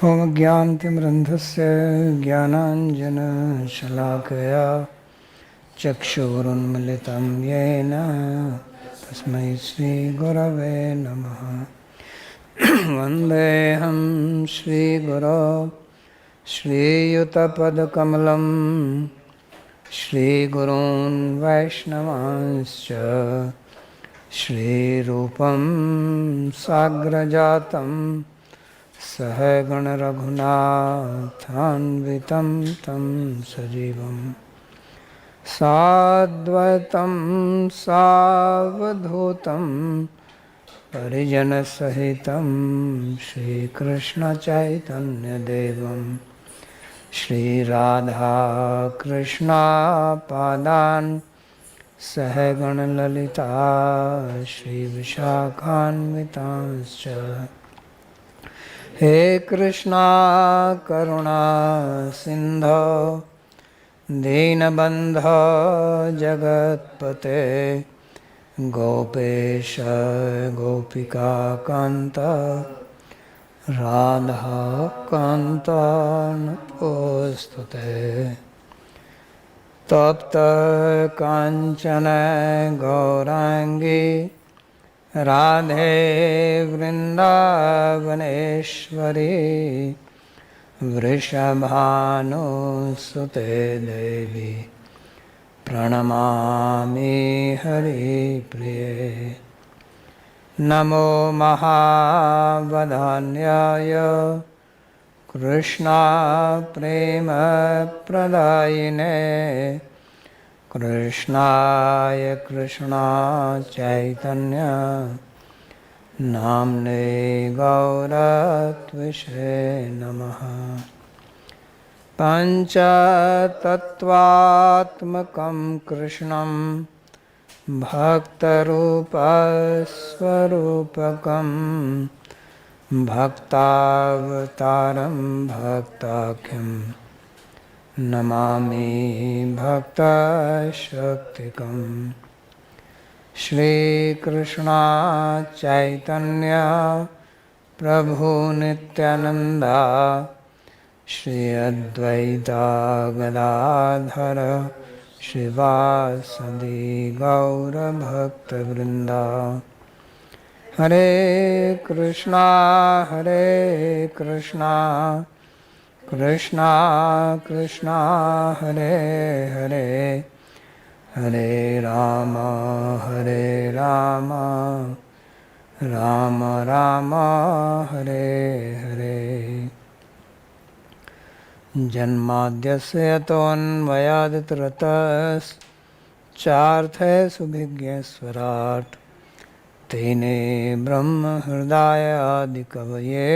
ॐ ज्ञानतिमिरन्धस्य ज्ञानाञ्जनशलाकया चक्षुरुन्मिलितं येन तस्मै श्रीगुरवे नमः। वन्देऽहं श्रीगुरो श्रीयुतपदकमलं श्रीगुरून् वैष्णवांश्च श्रीरूपं साग्रजातं सहगण रघुनाथान्वितं तं सजीवं साद्वैतं सावधूतं परिजनसहितं श्रीकृष्णचैतन्यदेवं श्रीराधाकृष्णपादान् सहगण ललिता श्रीविशाखान्वितांश्च। हे कृष्णा करुणा सिंधो दीनबंधो जगत्पते गोपेश गोपिका कांत राधा कांत नमोस्तुते। तप्त कांचन गौरांगी राधे वृंदावनेश्वरी वृषभानुसुते देवी प्रणमामि हरिप्रिये। नमो महावदान्याय कृष्णा प्रेम प्रदायिने कृष्णाय कृष्णा चैतन्य नाम्ने गौरत्विषे नमः। पञ्चतत्त्वात्मकं कृष्णं भक्तरूपस्वरूपकं भक्तावतारं भक्ताख्यं नमामि भक्तशक्तिकं। श्रीकृष्ण चैतन्य प्रभु नित्यानंदा श्री अद्वैता गदाधर श्रीवासदि गौरभक्तवृंदा। हरे कृष्णा कृष्णा कृष्णा हरे हरे हरे राम राम राम हरे हरे। जन्माद्यस्य यतोऽन्वयादितरतश्चार्थे सुभिज्ञस्वराट् तेने ब्रह्म हृदय आदिकवये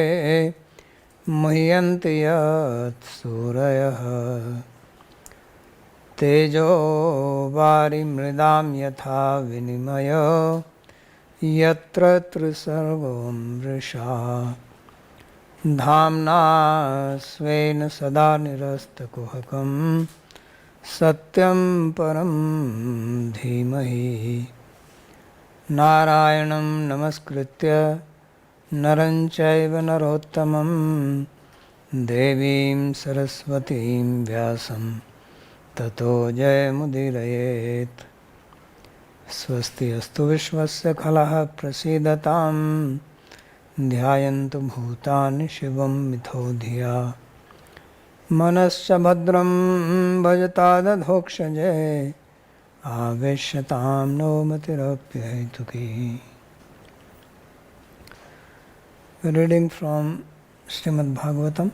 मुह्यन्ति यत् सूरयः। तेजो वारिमृदां यथा विनिमयो यत्र त्रिसर्गो मृषा धाम्ना स्वेन सदा निरस्तकुहकं सत्यं परं धीमहि। नारायणं नमस्कृत्य नरं चैव नरोत्तमं देवीं सरस्वतीं व्यासं ततो जयमुदीरयेत्। स्वस्ति अस्तु विश्वस्य खलः प्रसीदतां ध्यायन्तु भूतानि शिवं मिथो धिया। मनश्च भद्रं भजतादधोक्षजे आवेश्यतां no मतिरप्यहेतुकी। Reading from Śrīmad-Bhāgavatam,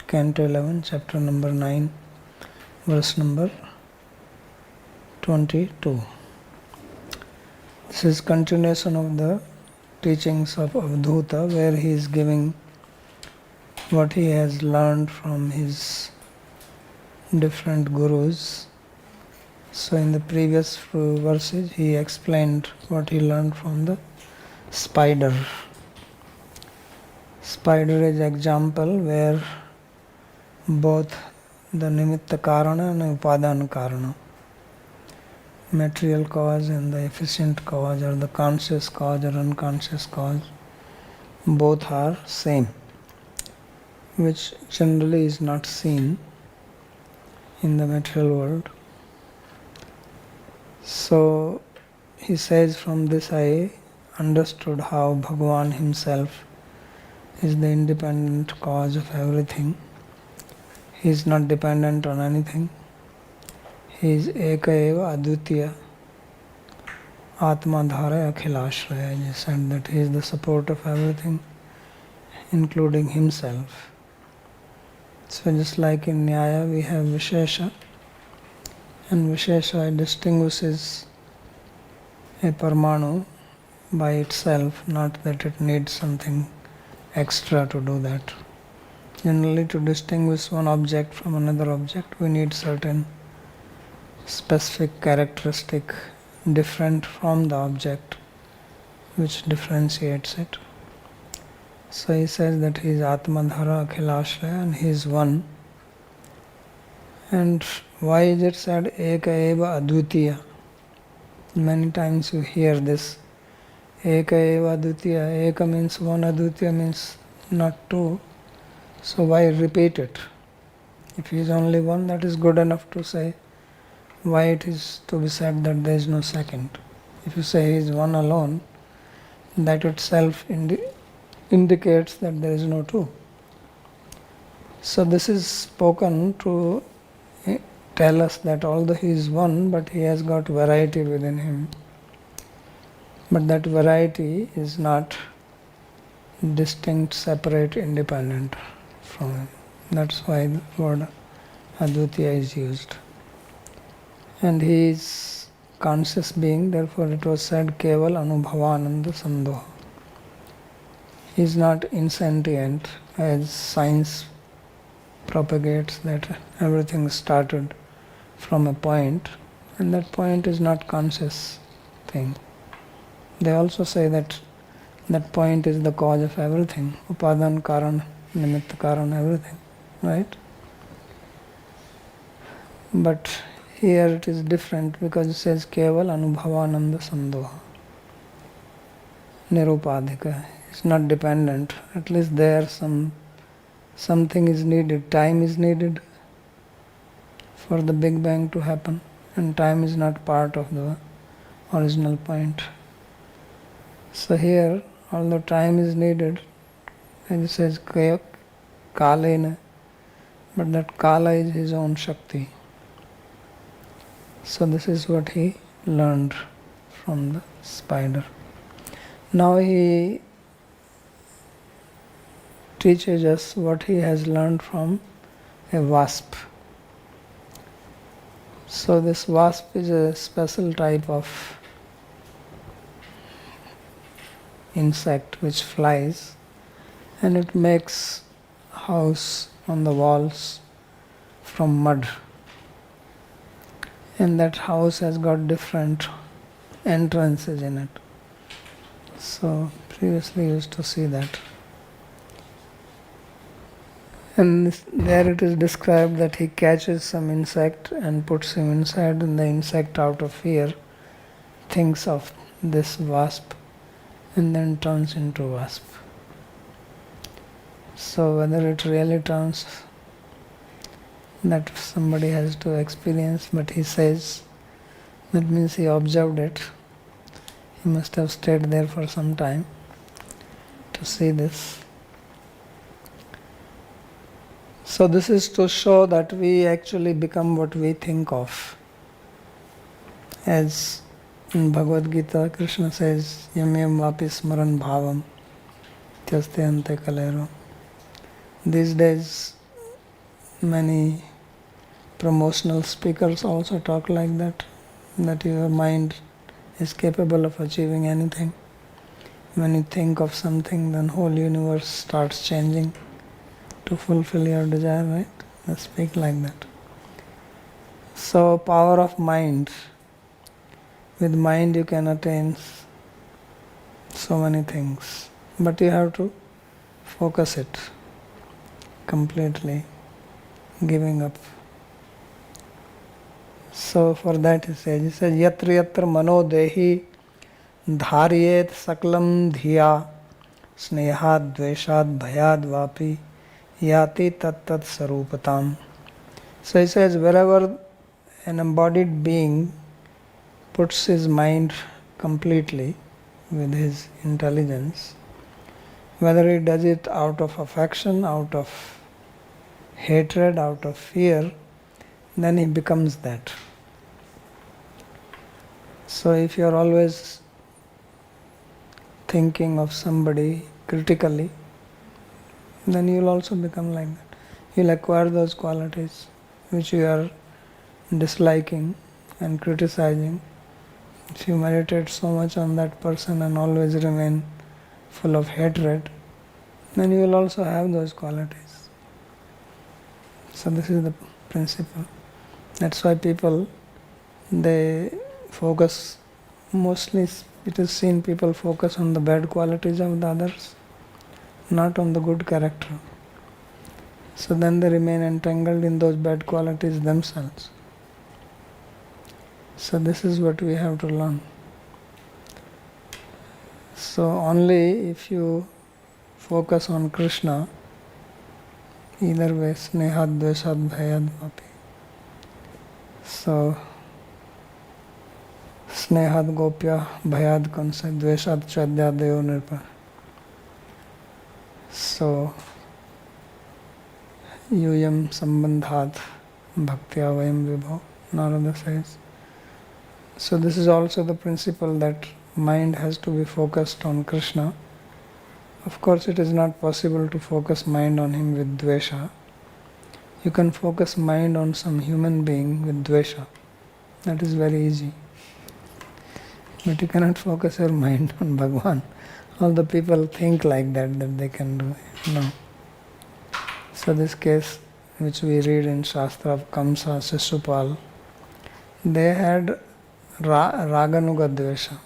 Canto 11, Chapter number 9, Verse number 22. This is continuation of the teachings of Avadhuta, where he is giving what he has learned from his different gurus. So in the previous few verses he explained what he learned from the spider. Spider is example where both the nimitta karana and upadana karana, material cause and the efficient cause, or the conscious cause or unconscious cause, both are same. which generally is not seen in the material world. So he says, from this I understood how Bhagavan himself is the independent cause of everything. He is not dependent on anything. He is Eka Eva Advitiya Atma Dhara Akhilashraya. He said that he is the support of everything, including himself. So just like in Nyaya we have Vishesha, and Vishesha distinguishes a Parmanu by itself, not that it needs something extra to do that. Generally, to distinguish one object from another object, we need certain specific characteristic different from the object which differentiates it. So he says that he is Atmadhara Akhilashraya and he is one. And why is it said Eka Eva Advitiya? Many times you hear this Eka Eva Advitiya. Eka means one, Advitiya means not two. So why repeat it? If he is only one, that is good enough to say. Why it is to be said that there is no second? If you say he is one alone, that itself indicates that there is no two. So this is spoken to tell us that although he is one, but he has got variety within him. But that variety is not distinct, separate, independent from him. That's why the word Advitiya is used. And he is conscious being, therefore it was said Keval Anubhavananda Sandhoha. He is not insentient, as science propagates that everything started from a point, and that point is not conscious thing. They also say that that point is the cause of everything, upadan karan, nimitta karan, everything, right? But here it is different because it says Keval Anubhavananda Sandhoha. Nirupadhika. It's not dependent. At least there something is needed. Time is needed for the Big Bang to happen, and time is not part of the original point. So here, although time is needed, and it says Kalena, but that Kala is his own Shakti. So this is what he learned from the spider. Now he teaches us what he has learned from a wasp. So this wasp is a special type of insect which flies, and it makes house on the walls from mud. And that house has got different entrances in it. So previously used to see that. And there it is described that he catches some insect and puts him inside, and the insect, out of fear, thinks of this wasp and then turns into wasp. So whether it really turns, that somebody has to experience, but he says that means he observed it. He must have stayed there for some time to see this. So this is to show that we actually become what we think of. As in Bhagavad Gita, Krishna says, Yam yam vapi smaran bhavam tyaste ante kalero. These days, many promotional speakers also talk like that your mind is capable of achieving anything. When you think of something, then whole universe starts changing to fulfill your desire, right? They speak like that. So power of mind. With mind you can attain so many things, but you have to focus it completely, giving up. So for that he says, yatra yatra mano dehi dharyet saklam dhiya snehad dveshad bhayad vapi yati tat tat sarupatam. So he says, wherever an embodied being puts his mind completely with his intelligence, whether he does it out of affection, out of hatred, out of fear, then he becomes that. So if you are always thinking of somebody critically, then you will also become like that. You will acquire those qualities which you are disliking and criticizing. If you meditate so much on that person and always remain full of hatred, then you will also have those qualities. So this is the principle. That's why people, they focus, mostly it is seen people focus on the bad qualities of the others, not on the good character. So then they remain entangled in those bad qualities themselves. So this is what we have to learn. So only if you focus on Krishna, either way, snehad, dveshad, bhayad, vapi. So snehad gopya, bhayad kansa, dveshad chadya deo nirpa. So yuyam sambandhat bhaktya vayam vibhav, Narada says. So this is also the principle that mind has to be focused on Krishna. Of course, it is not possible to focus mind on him with dvesha. You can focus mind on some human being with dvesha. That is very easy. But you cannot focus your mind on Bhagwan. All the people think like that they can do it. No. So this case which we read in Shastra of Kamsa, Sisupal, they had Raganuga Dvesha.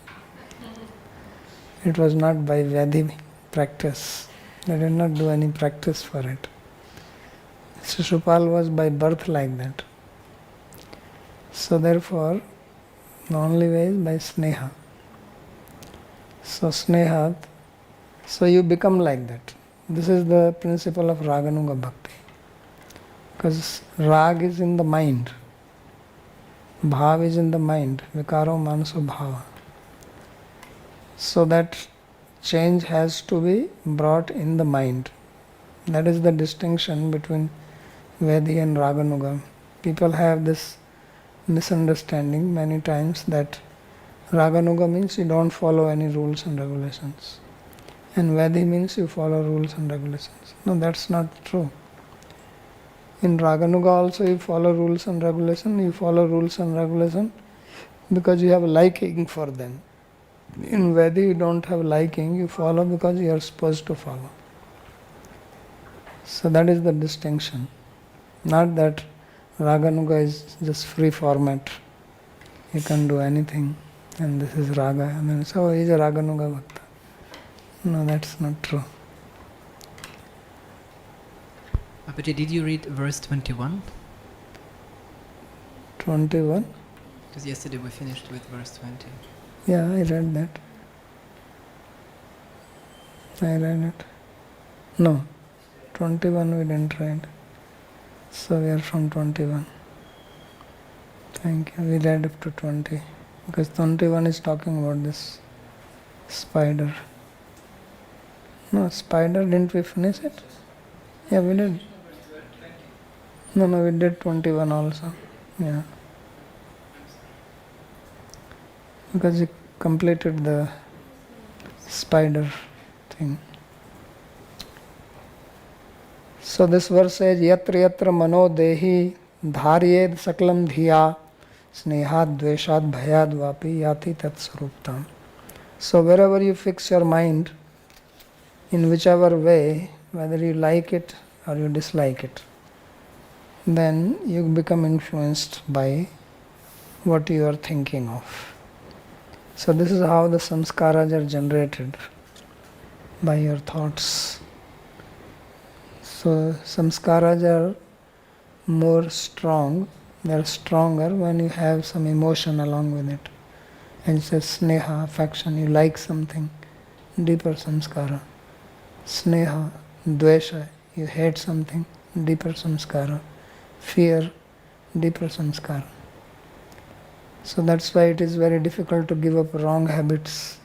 It was not by Vyadhi practice. They did not do any practice for it. Sisupal was by birth like that. So therefore, the only way is by sneha. So sneha, so you become like that. This is the principle of Raganuga Bhakti. Because Rag is in the mind. Bhav is in the mind. Vikaro manaso bhava. So that change has to be brought in the mind. That is the distinction between Vedi and Raganuga. People have this misunderstanding many times that Raganuga means you don't follow any rules and regulations. And Vedi means you follow rules and regulations. No, that's not true. In Raganuga also you follow rules and regulations. You follow rules and regulations because you have a liking for them. In Vedi you don't have liking, you follow because you are supposed to follow. So that is the distinction. Not that Raganuga is just free format. You can do anything and this is Raga. And then so he is a Raganuga Bhakta. No, that's not true. Babaji, did you read verse 21? 21? Because yesterday we finished with verse 20. Yeah, I read that. I read it. No, 21 we didn't read. So we are from 21. Thank you. We read up to 20. Because 21 is talking about this spider. No, spider, didn't we finish it? Yeah, we did. No, we did 21 also. Yeah. Because we completed the spider thing. So this verse says, Yatra yatra mano dehi dharyed saklam dhiya snehad dveshad bhayad vapi yati tat saruptam. So wherever you fix your mind, in whichever way, whether you like it or you dislike it, then you become influenced by what you are thinking of. So this is how the samskaras are generated, by your thoughts. So samskaras are more strong, they are stronger when you have some emotion along with it. And it says sneha, affection, you like something, deeper samskara. Sneha, dvesha, You hate something, deeper samskara. Fear, deeper samskara. So that's why it is very difficult to give up wrong habits,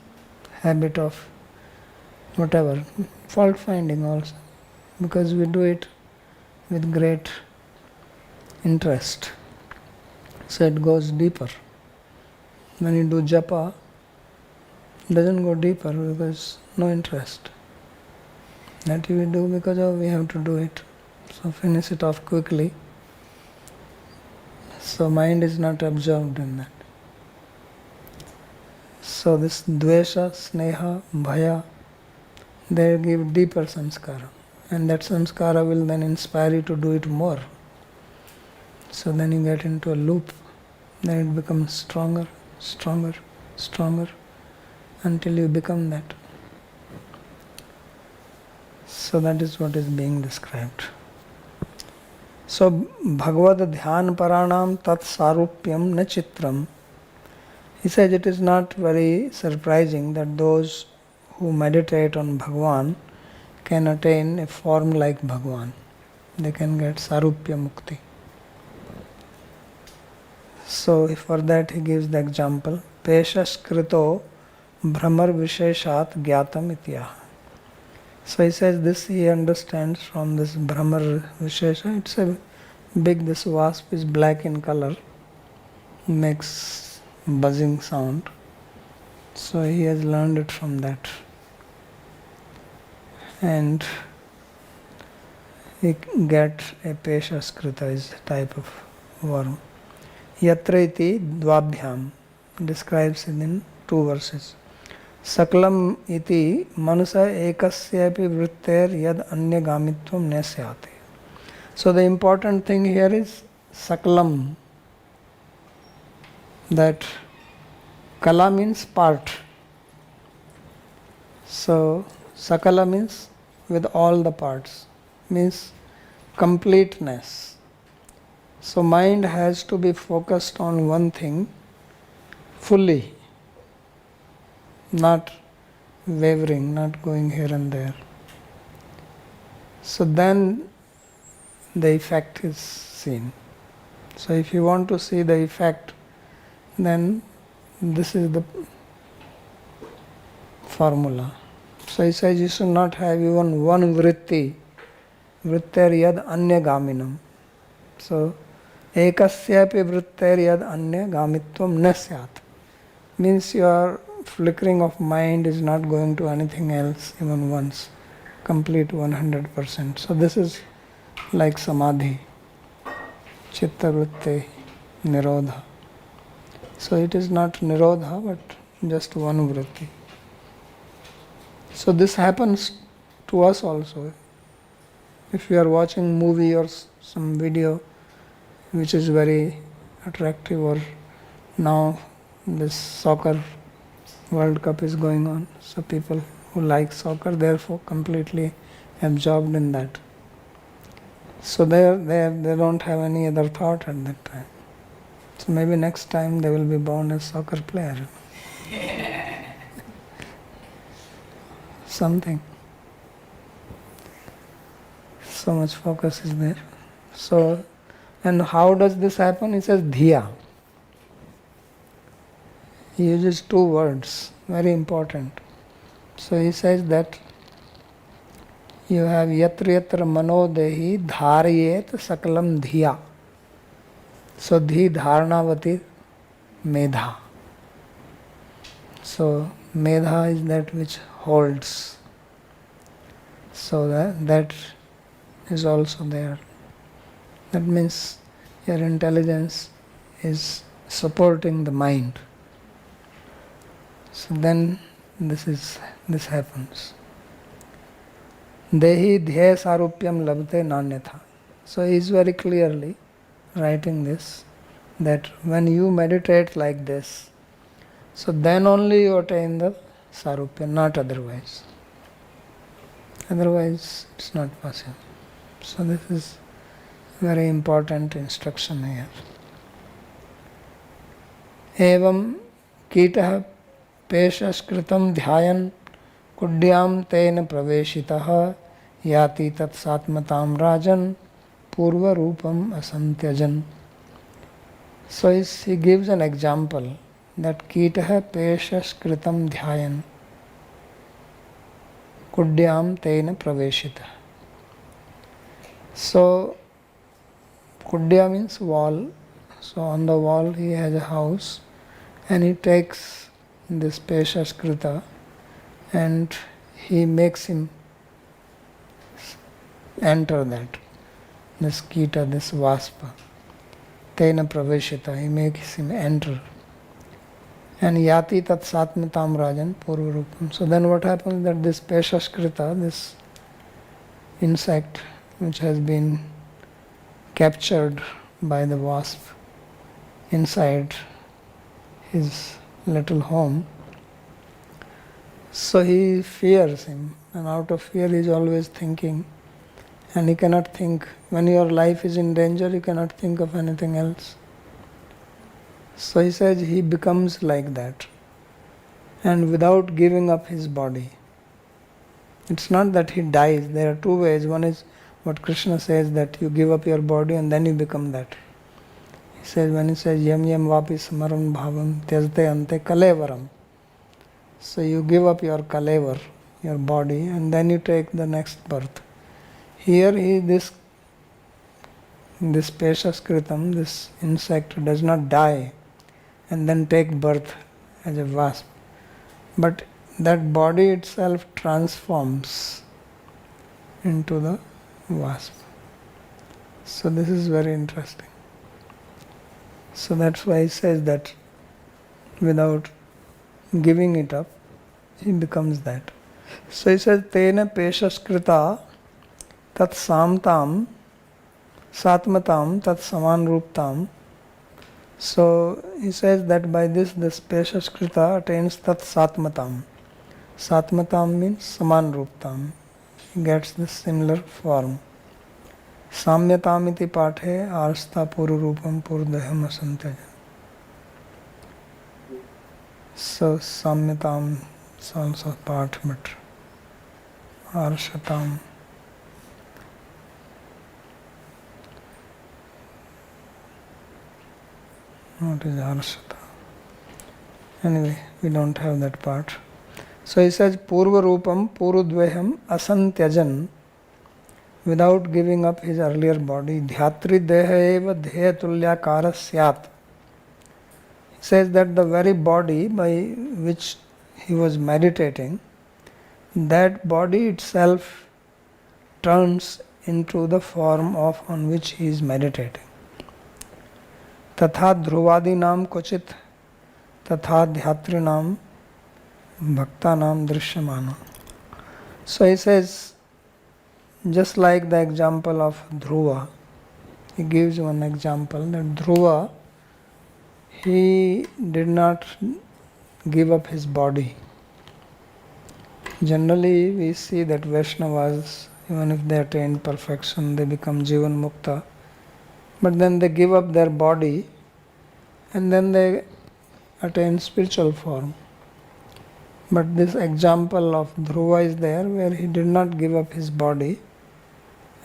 habit of whatever, fault finding also, because we do it with great interest. So it goes deeper. When you do japa, it doesn't go deeper because no interest. That we do because we have to do it. So finish it off quickly. So mind is not absorbed in that. So this dvesha, sneha, bhaya, they give deeper samskara. And that samskara will then inspire you to do it more. So then you get into a loop. Then it becomes stronger, stronger, stronger, until you become that. So that is what is being described. So Bhagavad Dhyan Paranam Tat Sarupyam Na Chitram. He says it is not very surprising that those who meditate on Bhagwan can attain a form like Bhagwan. They can get Sarupya Mukti. So for that he gives the example, Peshas Krito Brahmar Visheshat Gyatam Ityaha. So he says this he understands from this Brahmar Vishesha. It's a big, this wasp is black in color, makes buzzing sound. So he has learned it from that. And he get a Peshaskrita is a type of worm. Yatra iti dvabhyam describes it in 2 verses. Sakalam iti manusa ekasyapi vritter yad anya gamitvam nesyate. So the important thing here is sakalam. That kala means part. So sakala means with all the parts, means completeness. So mind has to be focused on one thing fully, not wavering, not going here and there. So then the effect is seen. So if you want to see the effect, then this is the formula. So he says you should not have even one vritti, vritter yad anya gaminam. So ekasyapi vritter yad anya gamitvam na syat. Means your flickering of mind is not going to anything else even once, complete 100%. So this is like samadhi, chitta vritti, nirodha. So it is not nirodha but just one vritti. So this happens to us also. If you are watching movie or some video which is very attractive, or now this soccer World Cup is going on, so people who like soccer therefore completely absorbed in that. So they don't have any other thought at that time. So maybe next time they will be born as soccer player. Something. So much focus is there. So, and how does this happen? He says dhiya. He uses 2 words, very important. So he says that you have yatra yatra manodehi dharayet sakalam dhiya. So dhi dharnavati medha. So medha is that which holds. So that is also there. That means your intelligence is supporting the mind. So then this happens. Dehi dhya sarupyam labte nanyatha. So he is very clearly writing this, that when you meditate like this, so then only you attain the sarupya, not otherwise. Otherwise it's not possible. So this is very important instruction here. Evam kitah peshashkritam dhyayan kudyam tena praveshitah yati tat satmatam rajan purva rupam asantyajan. So he gives an example that kitaha peshas kritam dhyayan kudyam tena praveshita. So kudya means wall. So on the wall he has a house and he takes this peshas krita and he makes him enter that, this kita, this vaspa. Tena praveshita, he makes him enter. And yati tat satmatam rajan purvarupam. So then what happens that this peshaskrita, this insect which has been captured by the wasp inside his little home, so he fears him, and out of fear he is always thinking, and he cannot think. When your life is in danger, you cannot think of anything else. So he says he becomes like that, and without giving up his body. It's not that he dies. There are two ways. One is what Krishna says, that you give up your body and then you become that. He says, when he says yam yam vapi samaram bhavam tyajte ante kalevaram. So you give up your kalevar, your body, and then you take the next birth. Here this peshas-kritam, this insect, does not die and then take birth as a wasp, but that body itself transforms into the wasp. So this is very interesting. So that's why he says that without giving it up, he becomes that. So he says, Tena peshaskrita tat samtam satmatam tat saman ruptam. So he says that by this peshaskrita attains tat satmatam. Satmatam means saman ruptam. He gets the similar form. Samyatam iti pathe arstha pururupam purdaham asantajan. So samyatam is also part, but arshatam. What is arshata? Anyway, we don't have that part. So he says purva rupam purudveham asantyajan, without giving up his earlier body. Dhyatri deha eva dheya tulyakara syat. He says that the very body by which he was meditating, that body itself turns into the form of on which he is meditating. Tatha dhruvadinam kochit tatha dhyatrinam bhaktanam drishyamana. So he says, just like the example of Dhruva, he gives one example that Dhruva, he did not give up his body. Generally we see that Vaishnavas, even if they attain perfection, they become Jivan Mukta, but then they give up their body and then they attain spiritual form. But this example of Dhruva is there where he did not give up his body,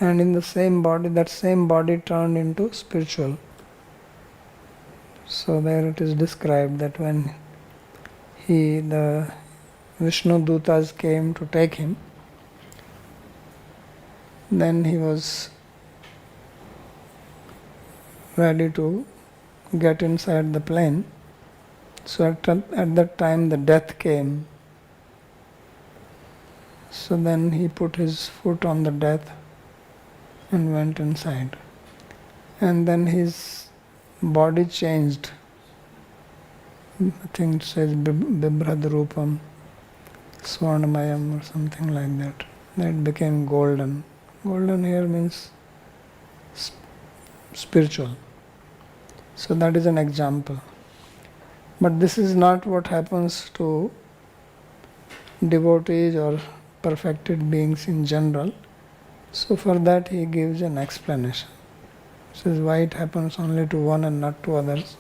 and in the same body, that same body turned into spiritual. So there it is described that when the Vishnu Dutas came to take him, then he was ready to get inside the plane. So at that time the death came. So then he put his foot on the death and went inside. And then his body changed. I think it says Bibrad-rupam, Swarnamayam or something like that. That became golden. Golden here means spiritual. So that is an example. But this is not what happens to devotees or perfected beings in general. So for that he gives an explanation. He says why it happens only to one and not to others.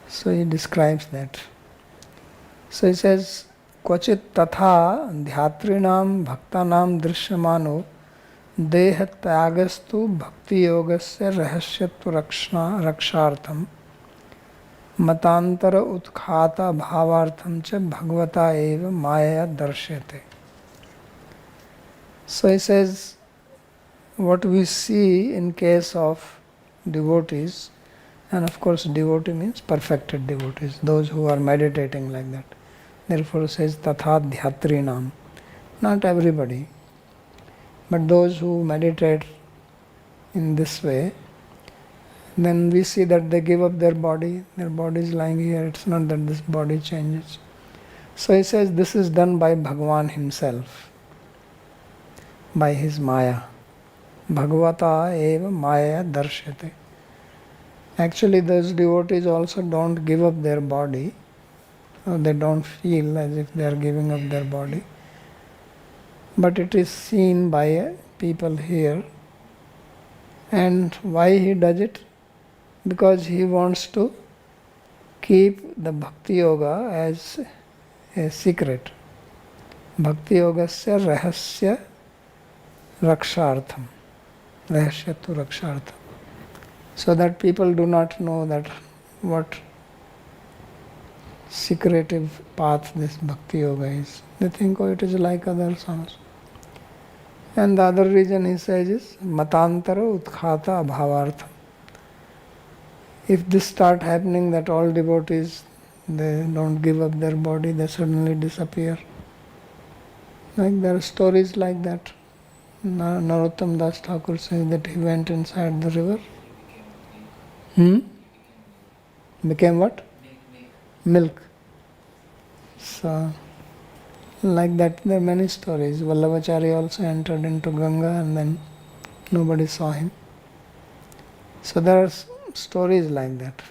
So he describes that. So he says, क्वचित तथा ध्यात्रिणाम भक्तानाम दृश्यमानो देह त्यागस्तु भक्ति योगस्य रहस्यत्व रक्षार्थम मतांतर उत्खाता भावार्थम च भगवता एव माया दर्श्यते. So he says, what we see in case of devotees, and of course devotee means perfected devotees, those who are meditating like that. Therefore it says tatha dhyatrinam. Not everybody, but those who meditate in this way, then we see that they give up their body is lying here, it's not that this body changes. So he says this is done by Bhagavan himself, by his Maya. Bhagavata eva Maya darshyate. Actually those devotees also don't give up their body, or they don't feel as if they are giving up their body, but it is seen by people here. And why he does it? Because he wants to keep the Bhakti Yoga as a secret. Bhakti Yogasya rahasya rakshartham. Rahasyatu rakshartham. So that people do not know that what secretive path this Bhakti Yoga is. They think, oh, it is like other songs. And the other reason he says is matantara utkhata bhavartham. If this start happening that all devotees, they don't give up their body, they suddenly disappear. Like there are stories like that. Narottam Das Thakur says that he went inside the river. Became what? Milk. So, like that there are many stories. Vallabhachari also entered into Ganga and then nobody saw him. So there are stories like that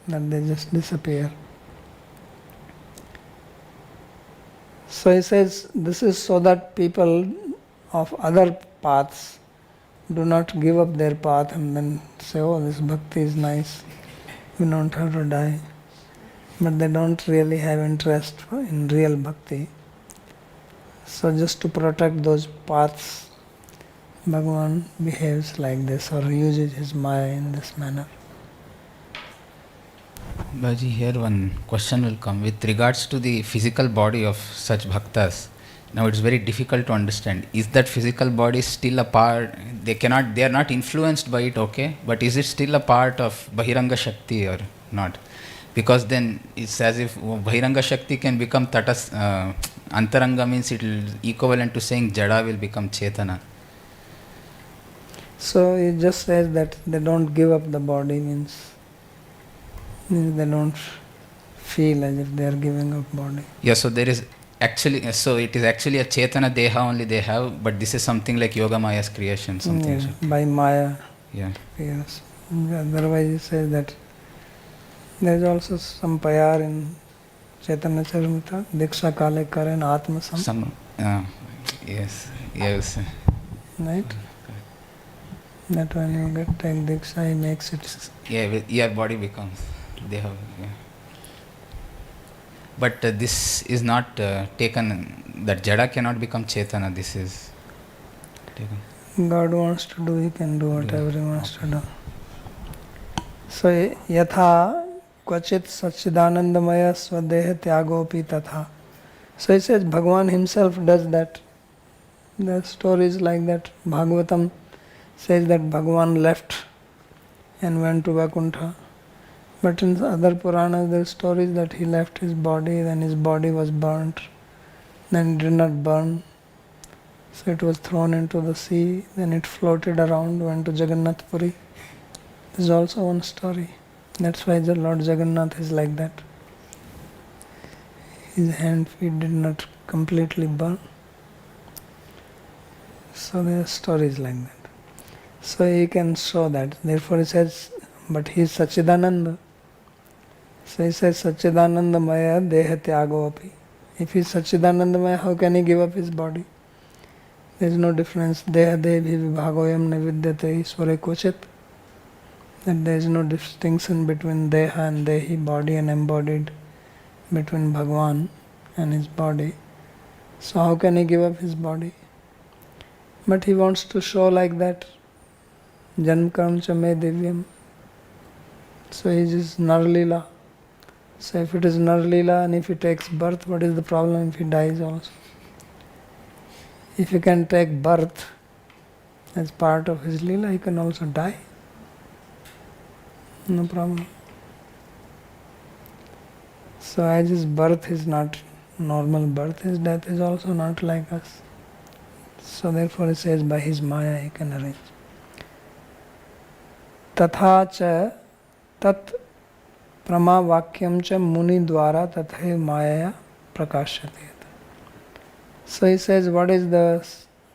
they just disappear. So he says this is so that people of other paths do not give up their path and then say, oh, this bhakti is nice, we don't have to die. But they don't really have interest in real bhakti. So just to protect those paths, Bhagavan behaves like this or uses his Maya in this manner. Babaji, here one question will come with regards to the physical body of such bhaktas. Now it's very difficult to understand. Is that physical body still a part? They are not influenced by it, okay? But is it still a part of Bahiranga Shakti or not? Because then it's as if Bahiranga Shakti can become Tatas, Antaranga means it will equivalent to saying Jada will become Chetana. So it just says that they don't give up the body means they don't feel as if they are giving up body. Yeah, so there is actually, so it is actually a Chetana Deha only they have, but this is something like Yoga Maya's creation, something. Yeah, by Maya. Yeah. Yes. Otherwise it says that there is also some payar in Chaitanya Charitamrita, Diksha Kale Karen Atma Sam. Yes. Right? That when you get take Diksha, he makes it. Yeah, your body becomes. They have. Yeah. But this is not taken, that Jada cannot become Chetana, this is taken. God wants to do, he can do whatever he wants to do. So, yatha kvachit sachidanandamaya swadeha tyagopi tatha. So he says Bhagavan himself does that. There are stories like that. Bhāgavatam says that Bhagavan left and went to Vaikuntha. But in other Puranas there are stories that he left his body, then his body was burnt, then it did not burn. So it was thrown into the sea, then it floated around, went to Jagannath Puri. This is also one story. That's why the Lord Jagannath is like that. His hand, feet did not completely burn. So there are stories like that. So he can show that. Therefore he says, but he is Sachidananda. So he says Sachidananda Maya Deha Tyago Api. If he is Sachidananda Maya, how can he give up his body? There is no difference. Deha Devi Vibhagoyam Navidyate Isware Kochit. That there is no distinction between Deha and Dehi, body and embodied, between Bhagavan and his body. So how can he give up his body? But he wants to show like that, Janm Karm Cha Me Divyam. So he is Narlila. So if it is Narlila and if he takes birth, what is the problem if he dies also? If he can take birth as part of his Leela, he can also die. No problem. So as his birth is not normal birth, his death is also not like us. So therefore he says by his Maya he can arrange. Tatha cha tat prama vakyam cha muni dwara tathe maya prakashyate. So he says, what is the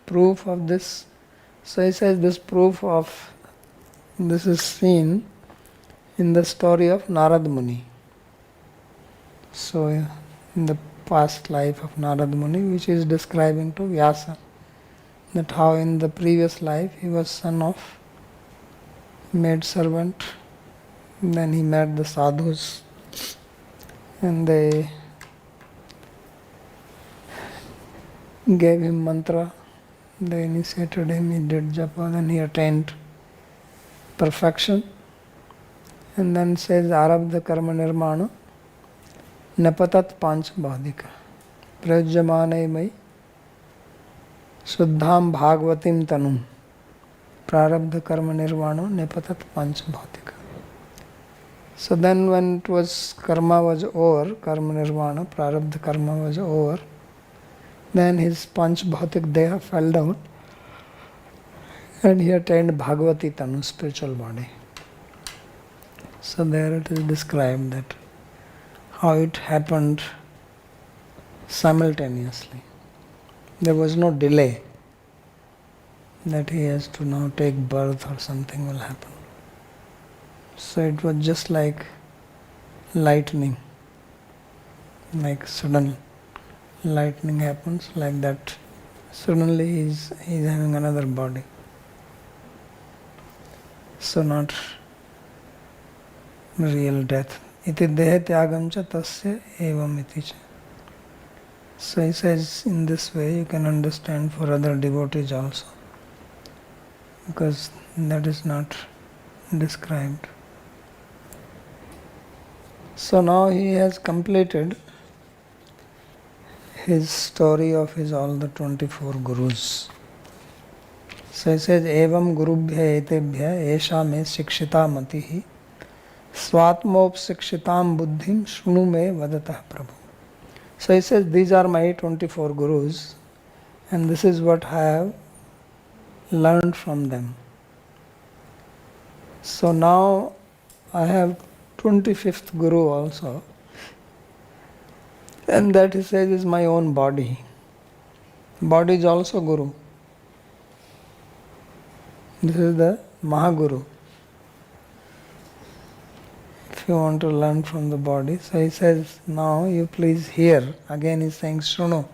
proof of this? So he says this proof of this is seen in the story of Narad Muni. So in the past life of Narad Muni, which is describing to Vyasa, that how in the previous life he was son of maid servant, then he met the sadhus and they gave him mantra, they initiated him, he did japa, then he attained perfection. And then says Arabdha Karma Nirmana Napatat Panch Bhadika Prajamane Mai Suddham Bhāgavatim Tanum Prarabdha Karma Nirvana Napatat Panch Bhadika. So then when it was karma was over, karma nirvana, prarabdha karma was over, then his panch bhautik deha fell down and he attained Bhagavati Tanu, spiritual body. So there it is described that how it happened simultaneously. There was no delay that he has to now take birth or something will happen. So it was just like lightning, like sudden lightning happens like that. Suddenly he's having another body. So not real death. Iti dehe tyagam cha tasya evam iti cha. So he says in this way you can understand for other devotees also, because that is not described. So now he has completed his story of his all the 24 gurus. So he says, Evam gurubhya etebhya esha me shikshita matihi swatmopsikshitam buddhim shunu me vadatah prabhu. So he says, these are my 24 gurus and this is what I have learned from them. So now I have 25th guru also, and that he says is my own body. Body is also guru. This is the Mahaguru. If you want to learn from the body, so he says, now you please hear. Again he is saying Shunu.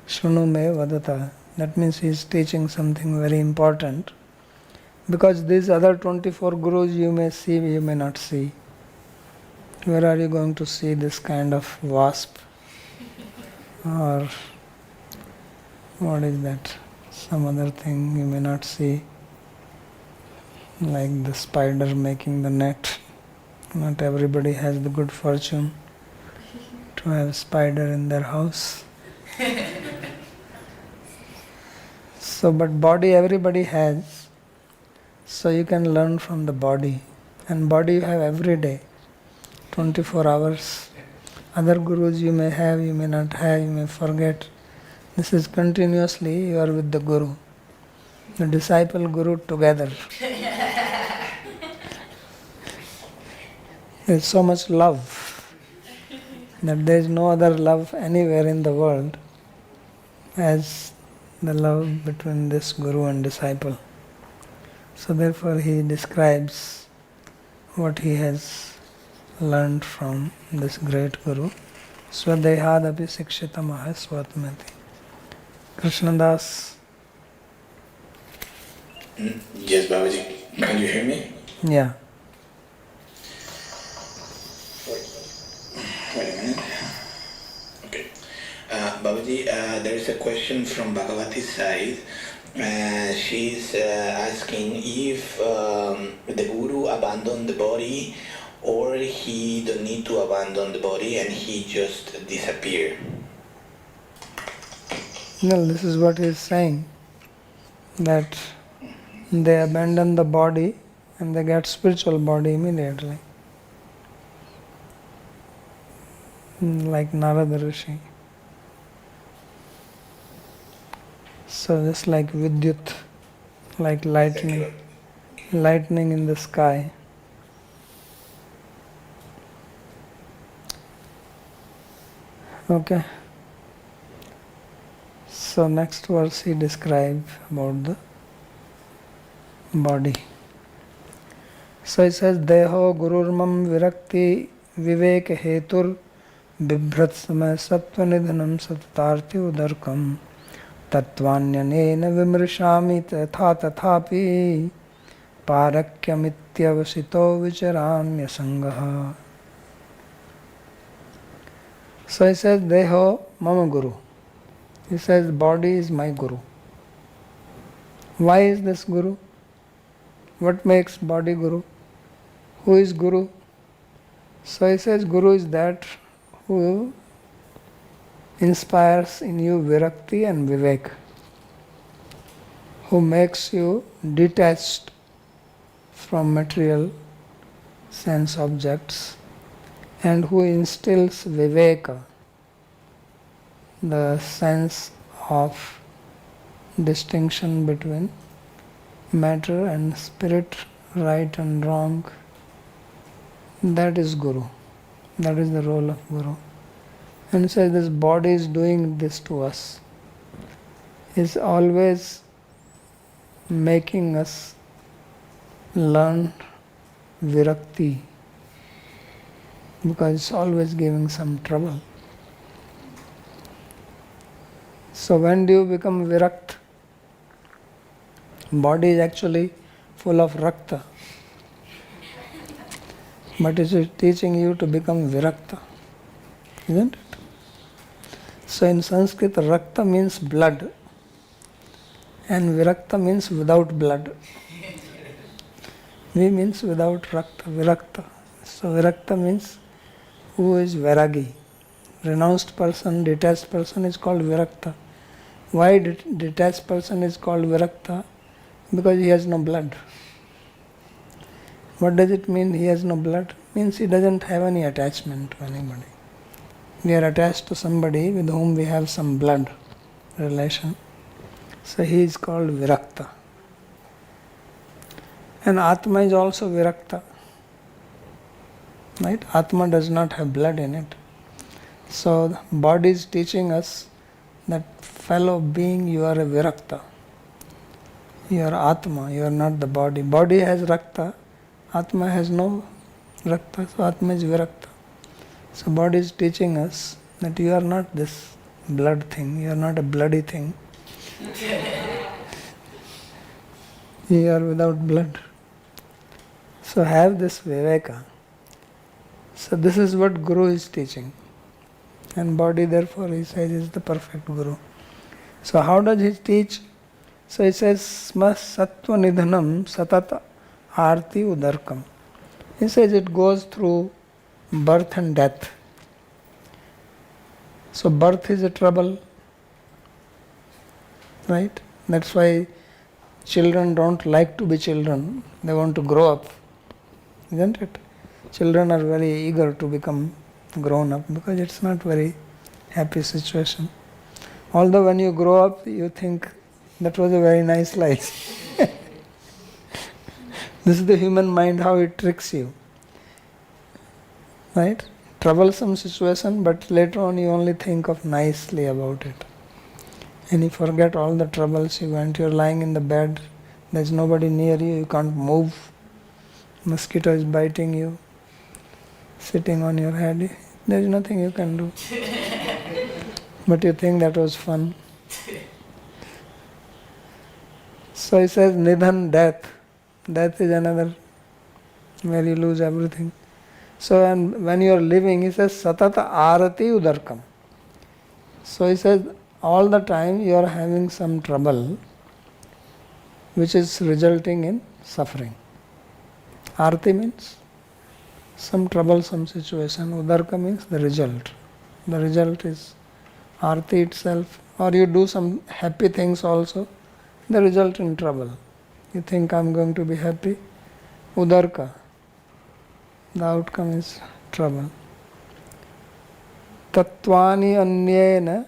Shunu me vadata. That means he is teaching something very important. Because these other 24 gurus you may see, you may not see. Where are you going to see this kind of wasp? Or what is that? Some other thing you may not see. Like the spider making the net. Not everybody has the good fortune to have a spider in their house. So, but body everybody has. So you can learn from the body. And body you have every day. 24 hours. Other gurus you may have, you may not have, you may forget. This is continuously you are with the guru. The disciple guru together. There is so much love that there is no other love anywhere in the world as the love between this guru and disciple. So therefore he describes what he has learned from this great guru. Swadehadapi sikshitamaha swatmati. Krishnadas. Yes, Babaji. Can you hear me? Yeah. Wait a minute. Okay. Babaji, there is a question from Bhagavati's side. She's asking if the Guru abandoned the body or he don't need to abandon the body and he just disappear. No, this is what he is saying, that they abandon the body and they get spiritual body immediately. Like Narada Rishi. So just like Vidyut, like lightning in the sky. Okay. So next verse he describes about the body. So it says, Deho gururmam virakti vivek hetur bibhrat samay sattva nidhanam satatarthi udarkam tattvanyanena vimrishami tatha tathapi parakyamityavasito vicharamya sangaha. So he says, Deho mama guru. He says, body is my guru. Why is this guru? What makes body guru? Who is guru? So he says, guru is that who inspires in you virakti and vivek, who makes you detached from material sense objects, and who instills viveka, the sense of distinction between matter and spirit, right and wrong. That is Guru. That is the role of Guru. And so this body is doing this to us. Is always making us learn virakti, because it's always giving some trouble. So when do you become virakt? Body is actually full of rakta, but it is teaching you to become virakta, isn't it? So in Sanskrit, rakta means blood and virakta means without blood. V means without rakta, virakta. So virakta means who is vairagi. Renounced person, detached person is called virakta. Why detached person is called virakta? Because he has no blood. What does it mean he has no blood? Means he doesn't have any attachment to anybody. We are attached to somebody with whom we have some blood relation. So he is called virakta. And Atma is also virakta. Right? Atma does not have blood in it. So the body is teaching us that fellow being, you are a virakta. You are Atma, you are not the body. Body has rakta, Atma has no rakta, so Atma is virakta. So body is teaching us that you are not this blood thing, you are not a bloody thing. You are without blood. So have this viveka. So this is what Guru is teaching. And body therefore he says is the perfect Guru. So how does he teach? So he says, Sma sattva nidhanam satata arti udarkam. He says it goes through birth and death. So birth is a trouble, right? That's why children don't like to be children. They want to grow up, isn't it? Children are very eager to become grown up because it's not very happy situation. Although when you grow up, you think that was a very nice life. This is the human mind, how it tricks you. Right? Troublesome situation, but later on you only think of nicely about it. And you forget all the troubles you went. You're lying in the bed, there's nobody near you, you can't move. Mosquito is biting you, sitting on your head. There's nothing you can do. But you think that was fun. So he says, Nidhan, death. Death is another where you lose everything. So and when you are living, he says, Satata arati udarkam. So he says, all the time you are having some trouble which is resulting in suffering. Arti means some troublesome situation. Udarka means the result. The result is arti itself. Or you do some happy things also, the result in trouble. You think I'm going to be happy, udarka. The outcome is trouble. Tattvani anena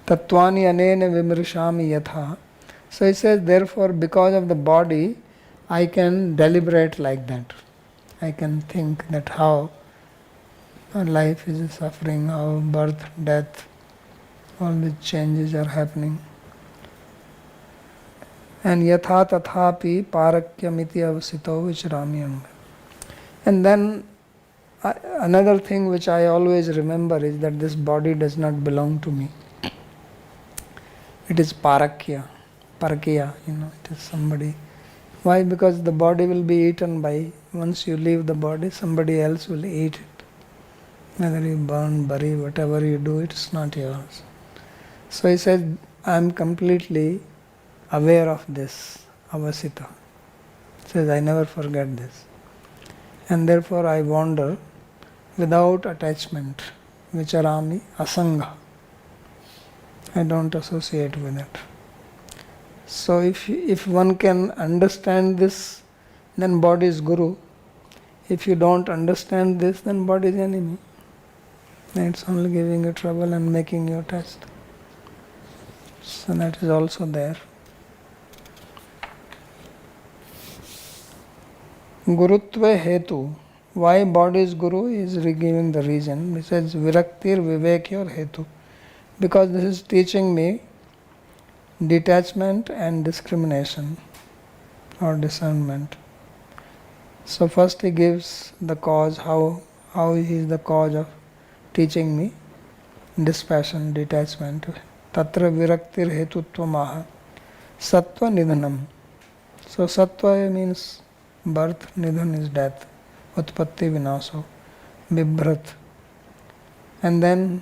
vimrishami yatha. So he says, therefore, because of the body, I can deliberate like that. I can think that how life is suffering, how birth, death, all these changes are happening. And yatha tathapi parakyamiti avasito vichrami. And then another thing which I always remember is that this body does not belong to me. It is parakya, it is somebody. Why? Because the body will be eaten by, once you leave the body, somebody else will eat it. Whether you burn, bury, whatever you do, it is not yours. So he said, I am completely aware of this, avasita. He says, I never forget this. And therefore I wander without attachment, vicharami asanga. I don't associate with it. So if one can understand this, then body is guru. If you don't understand this, then body is enemy. Then it's only giving you trouble and making you attached. So that is also there. Gurutva hetu. Why body is guru? He is giving the reason. He says viraktir vivekyor hetu. Because this is teaching me detachment and discrimination or discernment. So first he gives the cause, how he is the cause of teaching me dispassion, detachment. Tatra viraktir hetutvamaha sattva nidhanam. So sattva means birth, nidhan is death, utpatti vinaso, bibhrat. And then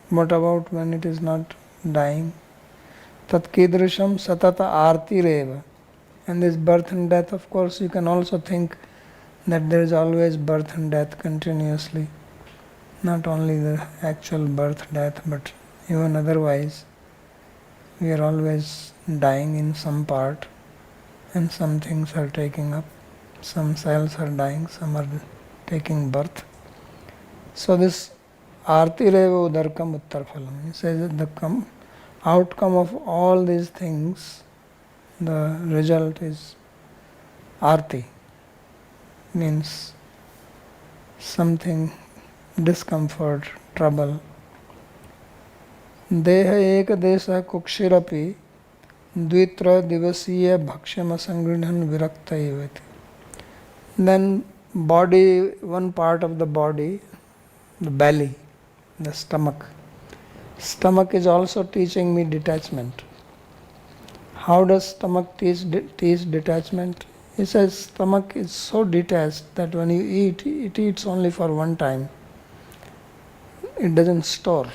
what about when it is not dying? Tat kidrisham satata arti reva. And this birth and death, of course, you can also think that there is always birth and death continuously. Not only the actual birth, death, but even otherwise. We are always dying in some part, and some things are taking up. Some cells are dying, some are taking birth. So this arti reva udarkam uttarphalam. He says that the outcome of all these things, the result is arti, means something, discomfort, trouble. Deha eka desa kukshirapi dvitra divasiya bhakshyam asangridhan virakta evati. Then body, one part of the body, the belly, the stomach. Stomach is also teaching me detachment. How does stomach teach detachment? He says stomach is so detached that when you eat, it eats only for one time. It doesn't store.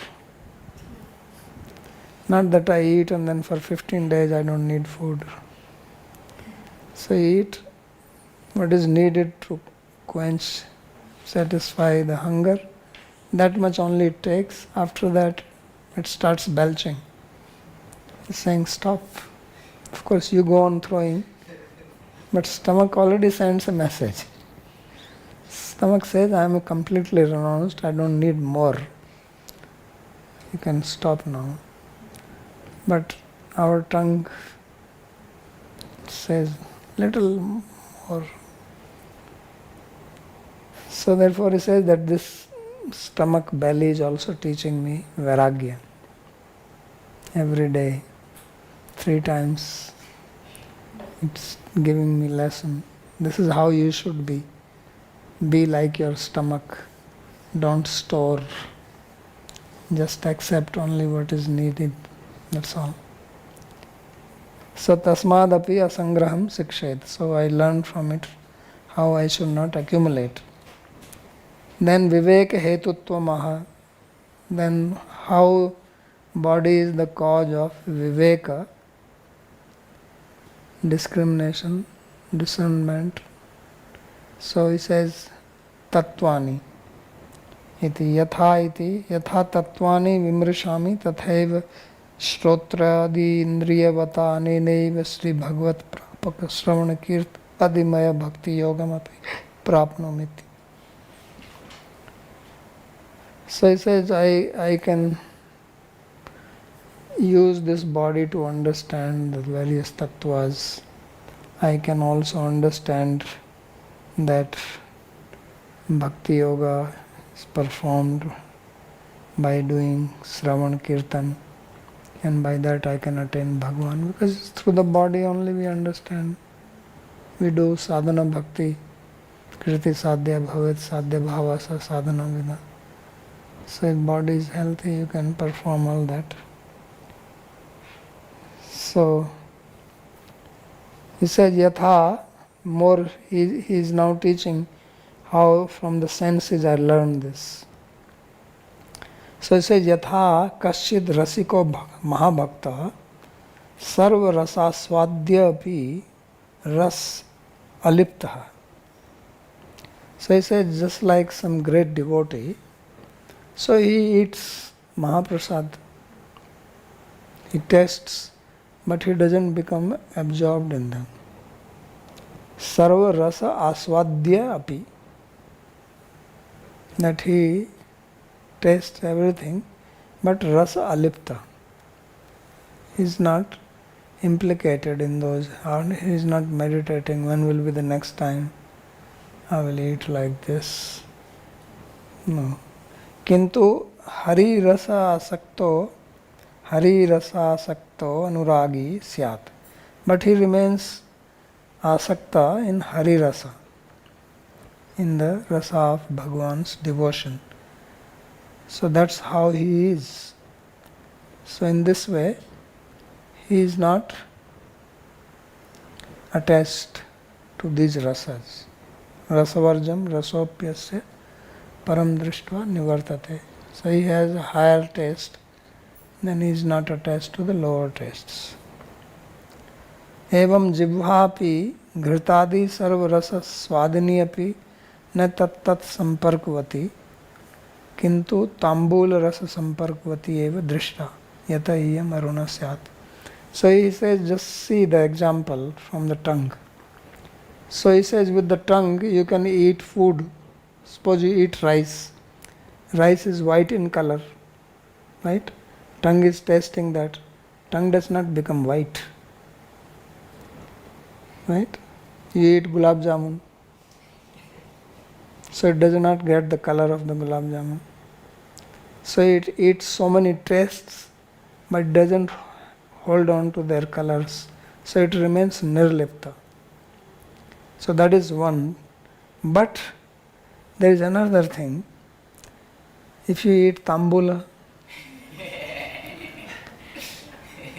Not that I eat and then for 15 days I don't need food. So I eat what is needed to quench, satisfy the hunger. That much only it takes. After that, it starts belching. It's saying stop. Of course, you go on throwing, but stomach already sends a message. Stomach says, I am completely renounced, I don't need more. You can stop now. But our tongue says, little more. So therefore he says that this stomach belly is also teaching me vairagya. Every day, 3 times, it's giving me lesson. This is how you should be. Be like your stomach. Don't store. Just accept only what is needed. That's all. So tasmadapi asangraham sikshayat. So I learned from it how I should not accumulate. Then Viveka Hetutva Maha. Then how body is the cause of Viveka, discrimination, discernment. So he says Tattvani. Iti yatha tattvani vimrishami tathaiva shrotradi indriyavata anenaiva Sri Bhagavat prapaka sravana kirt adimaya bhakti yogamati prapnomiti. So he says, I can use this body to understand the various tattvas. I can also understand that bhakti yoga is performed by doing Shravan Kirtan, and by that I can attain Bhagavan, because through the body only we understand. We do sadhana bhakti, kriti sadhya bhavet sadhya bhavasa sadhana vida. So if body is healthy, you can perform all that. So he says yatha, more he is now teaching how from the senses I learned this. So he says yatha kaschid rasiko mahabhakta sarva rasa swadya api ras aliptaha. So he says just like some great devotee, so he eats Mahaprasad, he tastes, but he doesn't become absorbed in them. Sarva rasa aswadya api, that he tastes everything, but rasa alipta. He is not implicated in those, or he is not meditating when will be the next time I will eat like this. No. Kintu hari rasa asakto anuragi syat. But he remains asakta in hari rasa, in the rasa of Bhagavan's devotion. So that's how he is. So in this way, he is not attached to these rasas. Rasavarjam rasopyasya param drishtva nivartate. So he has a higher taste, then he is not attached to the lower tastes. Evam jivhapi घृतादि सर्व रस स्वादिनी अपि न तत्तत् संपर्कवती किंतु तांबूल रस संपर्कवती एव दृष्टा यत इयम अरुण स्यात्. So he says, just see the example from the tongue. So he says, with the tongue you can eat food. Suppose you eat rice. Rice is white in color, right? Tongue is tasting that. Tongue does not become white, right? You eat gulab jamun, so it does not get the color of the gulab jamun. So it eats so many tastes, but it doesn't hold on to their colors. So it remains nirlipta. So that is one. But there is another thing. If you eat tambula,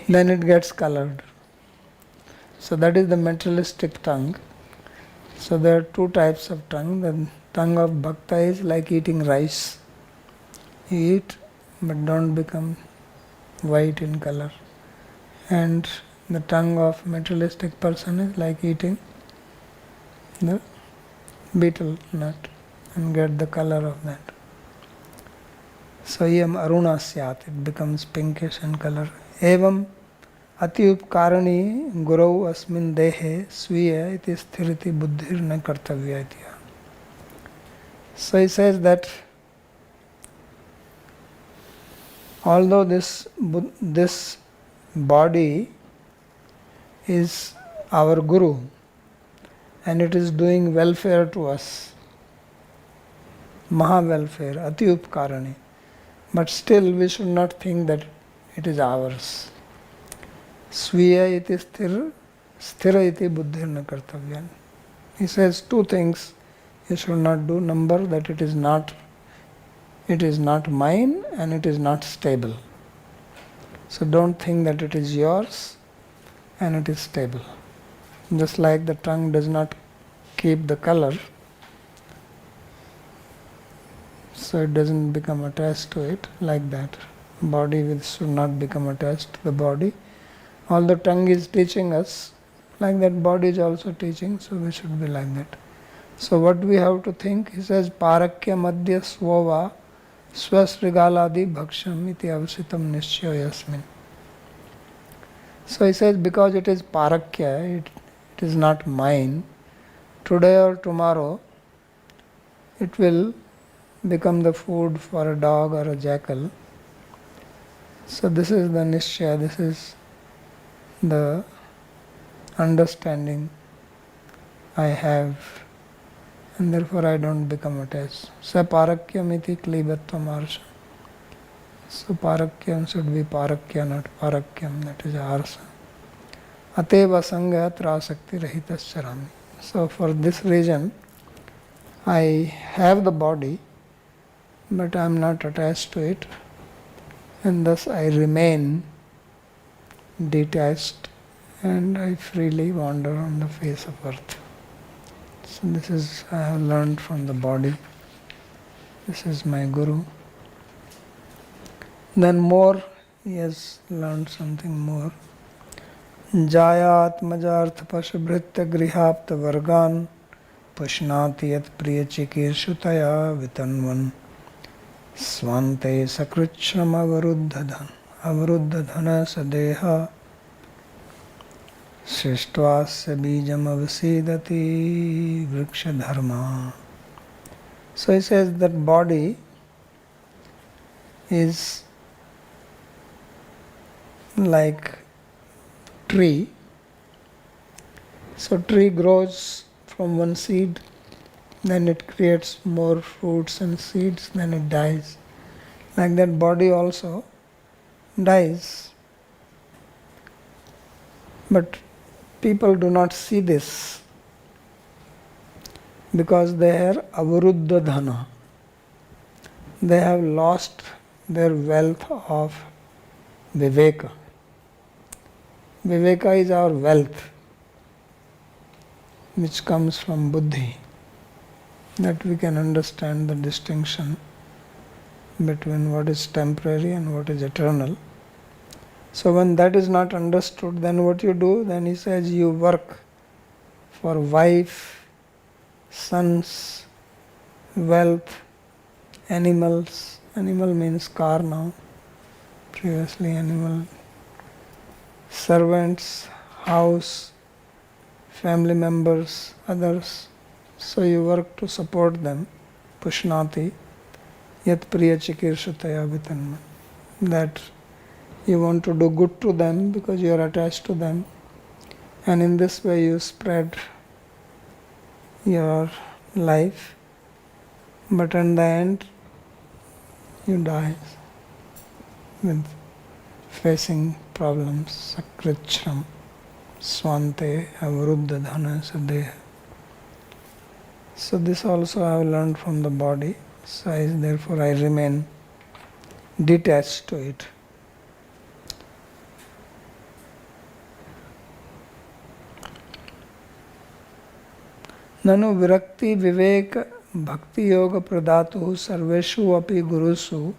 then it gets colored. So that is the materialistic tongue. So there are two types of tongue. The tongue of bhakta is like eating rice. You eat but don't become white in color. And the tongue of materialistic person is like eating the betel nut and get the color of that. So yam aruna syat, it becomes pinkish in color. Evam ati upkarani gurau asmin dehe sviya iti sthiriti buddhir na kartavya iti. So he says that although this body is our guru and it is doing welfare to us, maha welfare, ati upkarani, but still we should not think that it is ours. Sviya iti sthira iti buddhir na kartavyan. He says two things you should not do. Number, that it is not mine and it is not stable. So don't think that it is yours and it is stable. Just like the tongue does not keep the color, so it doesn't become attached to it like that. Body should not become attached to the body. All the tongue is teaching us, like that body is also teaching, so we should be like that. So what we have to think, he says, parakya madhya svova swasrigaladi bhaksham iti avasitam nishchaya yasmin. So he says, because it is parakya, it is not mine, today or tomorrow it will become the food for a dog or a jackal. So this is the nishchaya, this is the understanding I have, and therefore I don't become attached. Sa parakyam iti klibatvam arsha. So parakyam should be parakya, not parakyam, that is arsa. Ateva sangha trasakti rahitas charami. So for this reason, I have the body, but I am not attached to it, and thus I remain detached and I freely wander on the face of earth. So this is, I have learned from the body. This is my Guru. Then more, he has learned something more. Jayatmajartha pashabhritta grihapta vargan pushnati yat priya chikirshutaya vitanvan svante sakritshram avaruddha dhana sadeha shrishtvasya bijam avasidati vriksha dharma. So he says that body is like tree. So tree grows from one seed, then it creates more fruits and seeds, then it dies. Like that body also dies. But people do not see this because they are avaruddha dhana. They have lost their wealth of viveka. Viveka is our wealth, which comes from buddhi, that we can understand the distinction between what is temporary and what is eternal. So when that is not understood, then what you do? Then he says you work for wife, sons, wealth, animals. Animal means car now, previously animal. Servants, house, family members, others. So you work to support them. Pushnati yat priya chikirshutaya vitanman. That you want to do good to them because you are attached to them. And in this way you spread your life. But in the end, you die with facing problems. Sakritshram, swante, avaruddha dhana sadeha. So this also I have learned from the body. So therefore I remain detached to it. Nanu virakti vivek bhakti yoga pradatu sarveshu api gurusu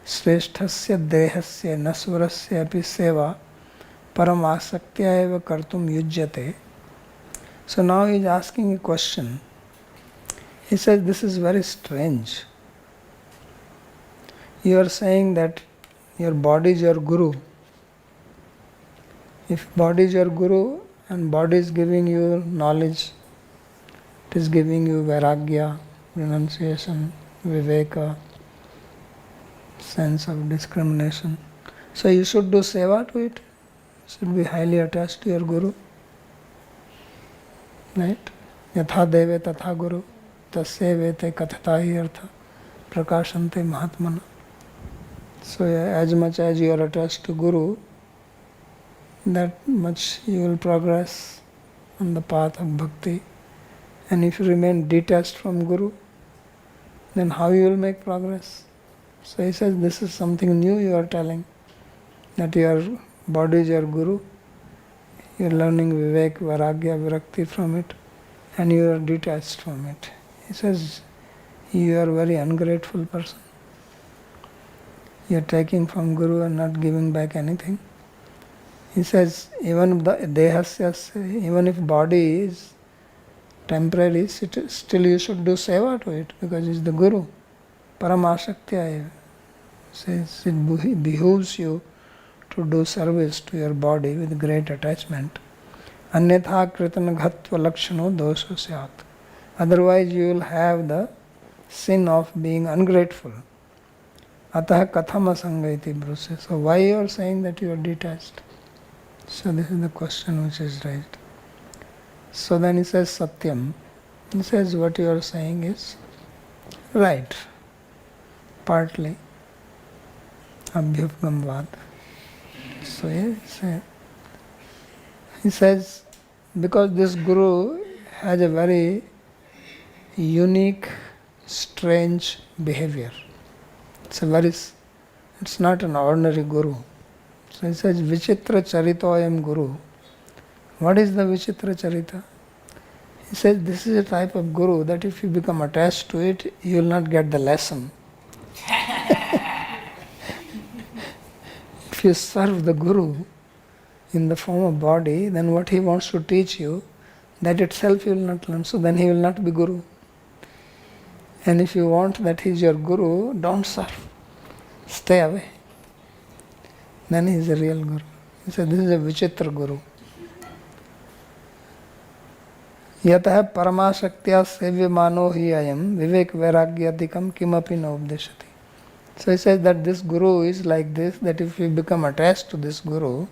shreshthasya dehasya nasvarasya api seva paramasakya eva kartum yujyate. So now he is asking a question. He says, this is very strange. You are saying that your body is your guru. If body is your guru and body is giving you knowledge, it is giving you vairagya, renunciation, viveka, sense of discrimination. So you should do seva to it. Should be highly attached to your guru. Right? Yatha deve tatha guru. Tasyevete kathatahi artha. Prakashante mahatmana. So as much as you are attached to guru, that much you will progress on the path of bhakti. And if you remain detached from Guru, then how you will make progress? So he says, this is something new you are telling, that your body is your Guru, you are learning Vivek, Vairagya, Virakti from it, and you are detached from it. He says, you are a very ungrateful person. You are taking from Guru and not giving back anything. He says, even if the dehasya, even if body is temporary, still you should do seva to it because it's the Guru. Paramashaktya says it behooves you to do service to your body with great attachment. Anyatha kritana ghatva lakshano dosha syat. Otherwise you will have the sin of being ungrateful. Ataha kathama sanga iti bruse. So why you are saying that you are detached? So this is the question which is raised. So then he says Satyam. He says what you are saying is right. Partly. Abhyupgamvad. So he says because this Guru has a very unique, strange behavior. It's not an ordinary Guru. So he says Vichitra Charitoyam Guru. What is the Vichitra Charita? He says this is a type of Guru that if you become attached to it, you will not get the lesson. If you serve the Guru in the form of body, then what he wants to teach you, that itself you will not learn. So then he will not be Guru. And if you want that he is your Guru, don't serve. Stay away. Then he is a real Guru. He said this is a Vichitra Guru. Yatah paramashaktya sevyamano hi ayam vivek vairagyadikam kimapi na updeshati. So he says that this Guru is like this, that if you become attached to this Guru,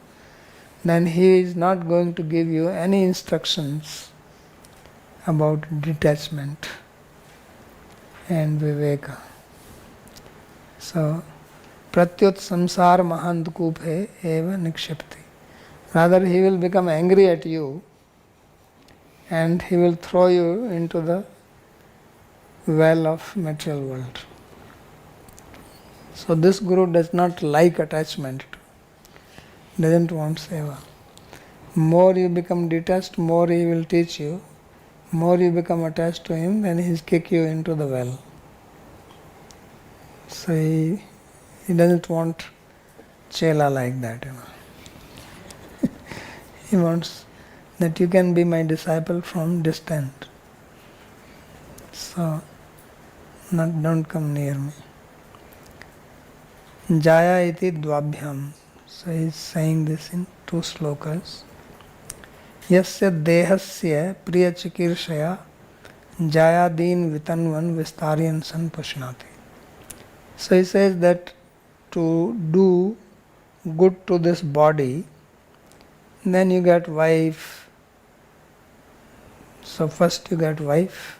then he is not going to give you any instructions about detachment and viveka. So, pratyut samsar mahandkuphe eva nikshipti. Rather, he will become angry at you and he will throw you into the well of material world. So this Guru does not like attachment, doesn't want seva. More you become detached, more he will teach you. More you become attached to him, then he will kick you into the well. So he doesn't want chela like that. He wants that you can be my disciple from distant. So don't come near me. Jaya iti dvabhyam. So he is saying this in 2 slokas. Yasya dehasya priya chikirshaya jayadin vitanvan vistaryan san pashnati. So he says that to do good to this body, then you get wife. So first you get wife,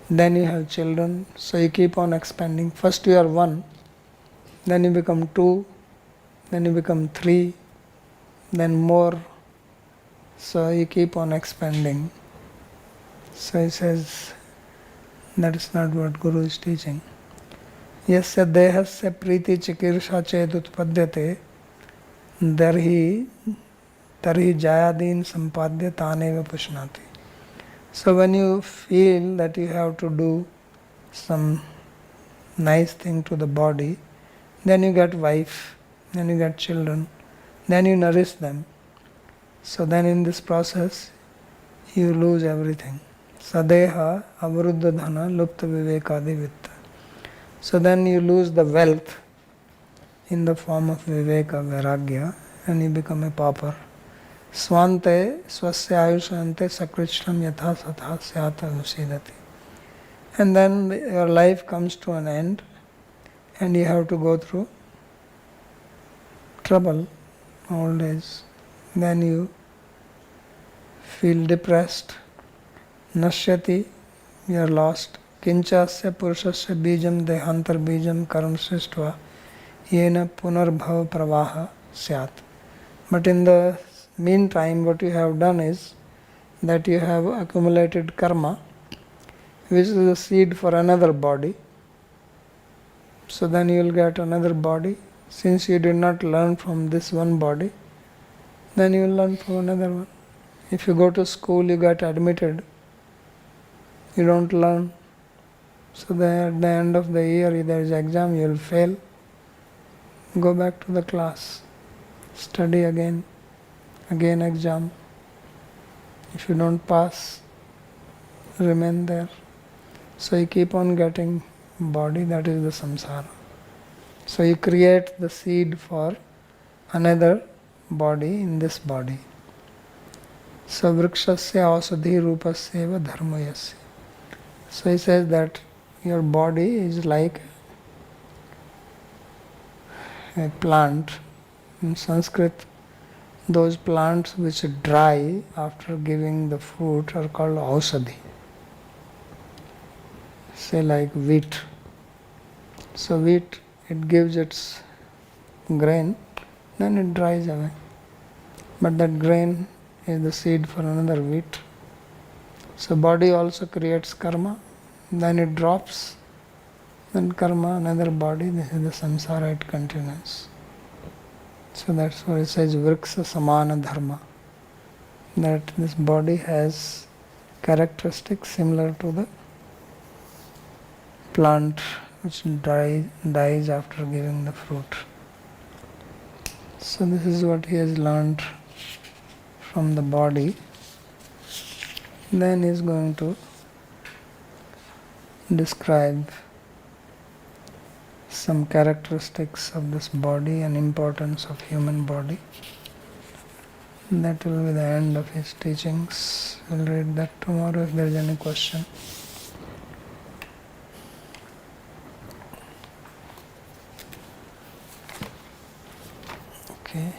then you have children. So you keep on expanding. First you are 1, then you become 2, then you become 3, then more. So you keep on expanding. So he says that is not what Guru is teaching. Yasya dehasya priti chikirsha chet utpadyate darhi jayadin sampadya taneva pashnati. So when you feel that you have to do some nice thing to the body, then you get wife, then you get children, then you nourish them. So then in this process, you lose everything. Sadeha avaruddha dhana lupta vivekadi vitta. So then you lose the wealth in the form of viveka, vairagya, and you become a pauper. Swante swasya ayushante sakrishtam yatha satha syata usidati. And then your life comes to an end and you have to go through trouble, old age. Then you feel depressed. Nashyati, you are lost. Kinchasya purushasya bijam dehantar bijam karamshishtva yena punarbhava pravaha syat. But in the meantime, what you have done is that you have accumulated karma, which is the seed for another body. So then you will get another body. Since you did not learn from this one body, then you will learn from another one. If you go to school, you get admitted, you don't learn. So that at the end of the year, if there is exam, you will fail. Go back to the class, study again exam. If you don't pass, remain there. So you keep on getting body, that is the samsara. So you create the seed for another body in this body. So vrikshasya ausadhi rupasya dharmayasya. So he says that your body is like a plant. In Sanskrit, those plants which dry after giving the fruit are called ausadhi. Say like wheat. So wheat, it gives its grain, then it dries away. But that grain is the seed for another wheat. So body also creates karma, then it drops, then karma, another body, this is the samsara, it continues. So that's why it says vriksha samana dharma, that this body has characteristics similar to the plant which dies after giving the fruit. So this is what he has learned from the body. Then he is going to describe some characteristics of this body and importance of human body. That will be the end of his teachings. We'll read that tomorrow if there is any question. Okay.